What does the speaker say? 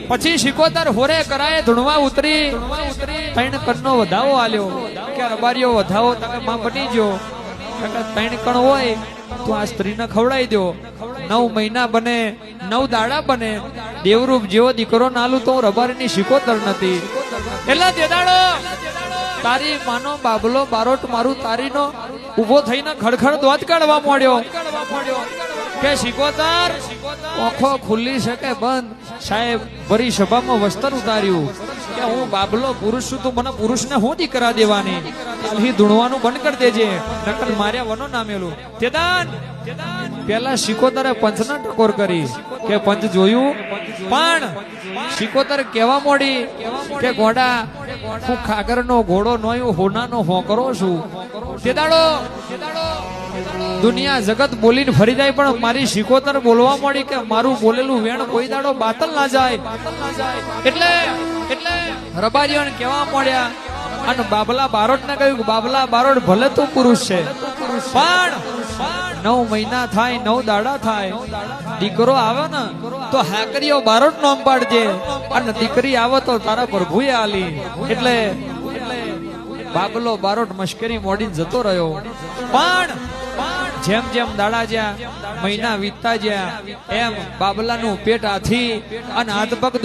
પછી શિકોતર હોરે કરાય ધૂણવા ઉતરી ત્રણ કણનો વધાવો આલ્યો કે રબારીઓ વધાવો તમે માં બની ગયો ત્રણ કણ હોય તો આ સ્ત્રીને ખવડાવી દો 9 મહિના બને 9 દાડા બને દેવરૂપ જેવો દીકરો નાલું તો રબારીની શિકોતર નથી એટલે દેદાડો તારી માનો બાબલો બારોટ મારું તારીનો ઉભો થઈને ખડખડ દોત કાઢવા માંડ્યો કે શિકોતર ઓખો ખુલ્લી છે કે બંધ સાહેબ ભરી સભામાં વસ્ત્ર ઉતાર્યું કે હું બાબલો પુરુષ છું તો મને પુરુષને હું દીકરા દેવાની કાલથી ધૂણવાનું બંધ કરી દેજે નકર માર્યા વનો નામેલું તેદાન પેલા શિકોતરે પંચના ટકોર કરી કે પંચ જોયું પણ શિકોતર કેવા મોડી કે ગોડા હું ખાગરનો ઘોડો નોયો હોનાનો હોકરો છું તેદાડો દુનિયા જગત બોલીને ફરી જાય પણ મારી શિકોતર બોલવા મળી કે મારું બોલેલું વેણ કોઈ દાડો બાતલ ના જાય એટલે રબારીઓને કેવા મળ્યા અને બાબલા બારોટ ને કહ્યું કે બાબલા બારોટ ભલે તું પુરુષ છે પણ 9 મહિના થાય 9 દાડા થાય દીકરો આવે ને તો હાકરીઓ બારોટ નામ પાડજે અને દીકરી આવે તો તારા પ્રભુએ આલી એટલે બાબલો બારોટ મશ્કરી મોડીને જતો રહ્યો પણ જેમ જેમ દાડા જ્યાં મહિના વીતતા જ્યાં એમ બાબલાનું પેટ હાથી અને હાથ પગ